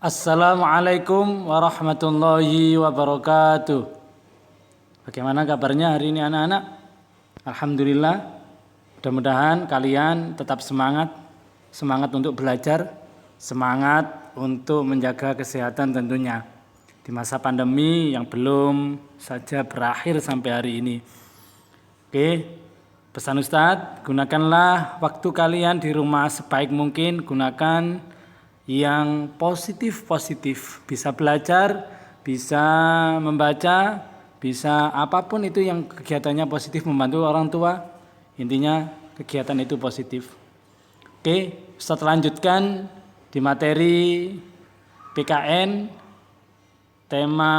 Assalamualaikum warahmatullahi wabarakatuh. Bagaimana kabarnya hari ini anak-anak? Alhamdulillah. Mudah-mudahan kalian tetap semangat untuk belajar, semangat untuk menjaga kesehatan tentunya di masa pandemi yang belum saja berakhir sampai hari ini. Oke, pesan Ustadz, gunakanlah waktu kalian di rumah sebaik mungkin, gunakan yang positif, bisa belajar, bisa membaca, bisa apapun itu yang kegiatannya positif, membantu orang tua, intinya kegiatan itu positif. Oke, Ustadz lanjutkan di materi PKN tema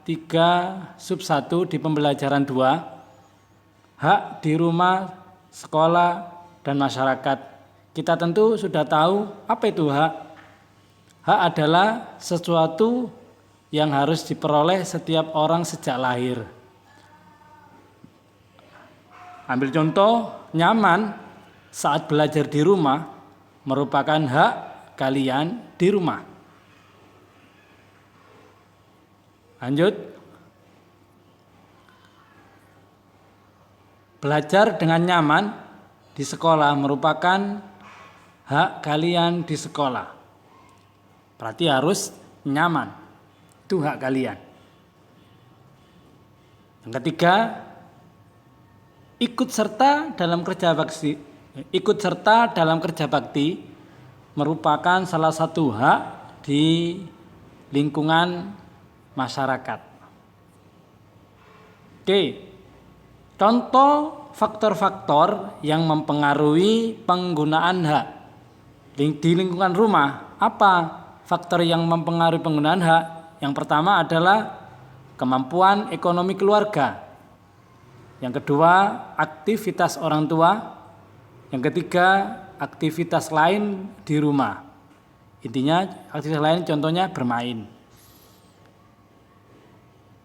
3 sub 1 di pembelajaran 2, hak di rumah, sekolah, dan masyarakat. Kita tentu sudah tahu apa itu hak. Hak adalah sesuatu yang harus diperoleh setiap orang sejak lahir. Ambil contoh, nyaman saat belajar di rumah merupakan hak kalian di rumah. Lanjut. Belajar dengan nyaman di sekolah merupakan hak kalian di sekolah. Berarti harus nyaman. Itu hak kalian. Yang ketiga, ikut serta dalam kerja bakti merupakan salah satu hak di lingkungan masyarakat. Oke. Contoh faktor-faktor yang mempengaruhi penggunaan hak di lingkungan rumah. Apa faktor yang mempengaruhi penggunaan hak? Yang pertama adalah kemampuan ekonomi keluarga. Yang kedua, aktivitas orang tua. Yang ketiga, aktivitas lain di rumah. Intinya aktivitas lain contohnya bermain.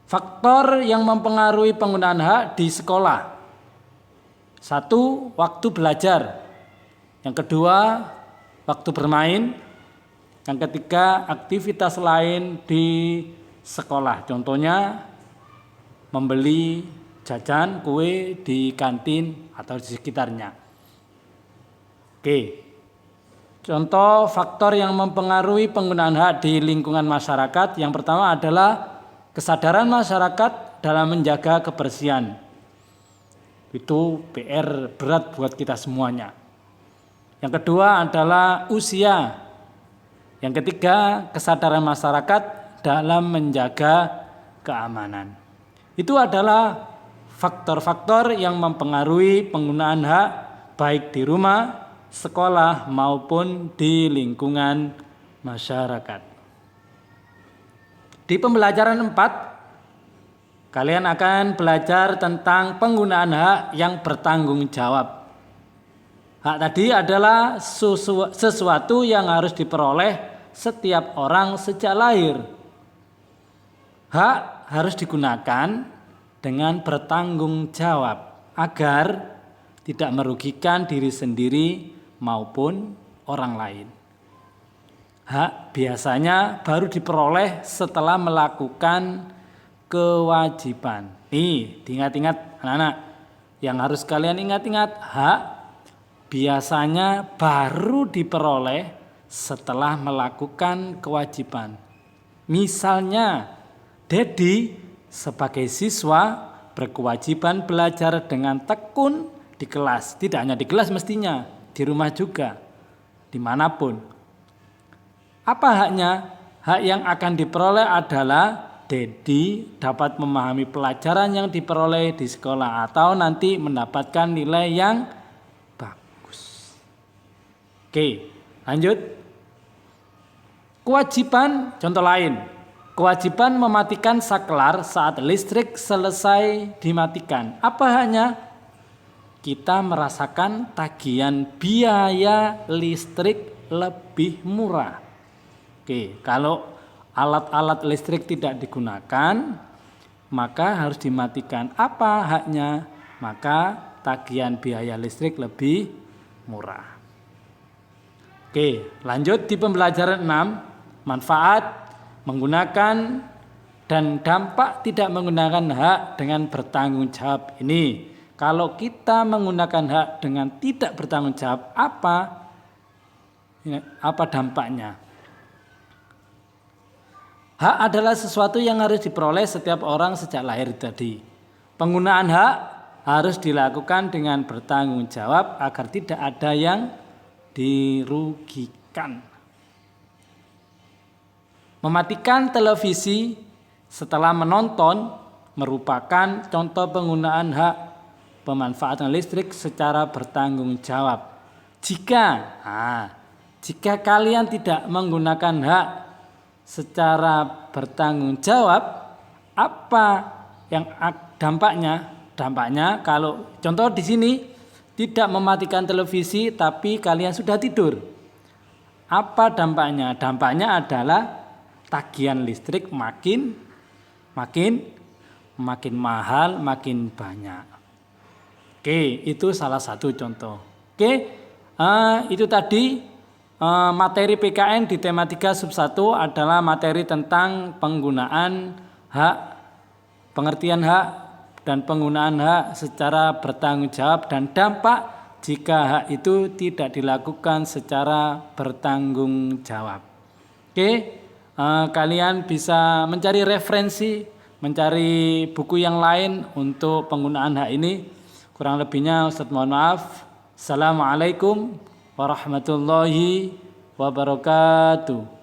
Faktor yang mempengaruhi penggunaan hak di sekolah. 1. Waktu belajar. Yang kedua, waktu bermain. Yang ketiga, aktivitas lain di sekolah. Contohnya membeli jajan, kue di kantin atau di sekitarnya. Oke. Contoh faktor yang mempengaruhi penggunaan hak di lingkungan masyarakat. Yang pertama adalah kesadaran masyarakat dalam menjaga kebersihan. Itu PR berat buat kita semuanya. Yang kedua adalah usia. Yang ketiga, kesadaran masyarakat dalam menjaga keamanan. Itu adalah faktor-faktor yang mempengaruhi penggunaan hak baik di rumah, sekolah maupun di lingkungan masyarakat. Di pembelajaran 4, kalian akan belajar tentang penggunaan hak yang bertanggung jawab. Hak tadi adalah sesuatu yang harus diperoleh setiap orang sejak lahir. Hak harus digunakan dengan bertanggung jawab agar tidak merugikan diri sendiri maupun orang lain. Hak biasanya baru diperoleh setelah melakukan kewajiban. Nih, diingat-ingat anak-anak. Yang harus kalian ingat-ingat, hak biasanya baru diperoleh setelah melakukan kewajiban. Misalnya, Dedi sebagai siswa berkewajiban belajar dengan tekun di kelas. Tidak hanya di kelas mestinya, di rumah juga, dimanapun. Apa haknya? Hak yang akan diperoleh adalah Dedi dapat memahami pelajaran yang diperoleh di sekolah atau nanti mendapatkan nilai yang bagus. Oke, lanjut. Kewajiban, contoh lain. Kewajiban mematikan saklar saat listrik selesai dimatikan. Apa haknya? Kita merasakan tagihan biaya listrik lebih murah. Oke, kalau alat-alat listrik tidak digunakan, maka harus dimatikan. Apa haknya? Maka tagihan biaya listrik lebih murah. Oke, lanjut di pembelajaran 6. manfaat menggunakan dan dampak tidak menggunakan hak dengan bertanggung jawab ini. Kalau kita menggunakan hak dengan tidak bertanggung jawab, apa dampaknya? Hak adalah sesuatu yang harus diperoleh setiap orang sejak lahir tadi. Penggunaan hak harus dilakukan dengan bertanggung jawab agar tidak ada yang dirugikan. Mematikan televisi setelah menonton merupakan contoh penggunaan hak pemanfaatan listrik secara bertanggung jawab. Jika kalian tidak menggunakan hak secara bertanggung jawab, apa yang dampaknya? Dampaknya kalau contoh di sini tidak mematikan televisi tapi kalian sudah tidur. Apa dampaknya? Dampaknya adalah tagihan listrik makin mahal, makin banyak. Oke, itu salah satu contoh. Oke, itu tadi materi PKN di tema 3 sub 1 adalah materi tentang penggunaan hak, pengertian hak dan penggunaan hak secara bertanggung jawab dan dampak jika hak itu tidak dilakukan secara bertanggung jawab. Oke, kalian bisa mencari referensi, mencari buku yang lain untuk penggunaan hak ini. Kurang lebihnya Ustaz mohon maaf. Assalamualaikum warahmatullahi wabarakatuh.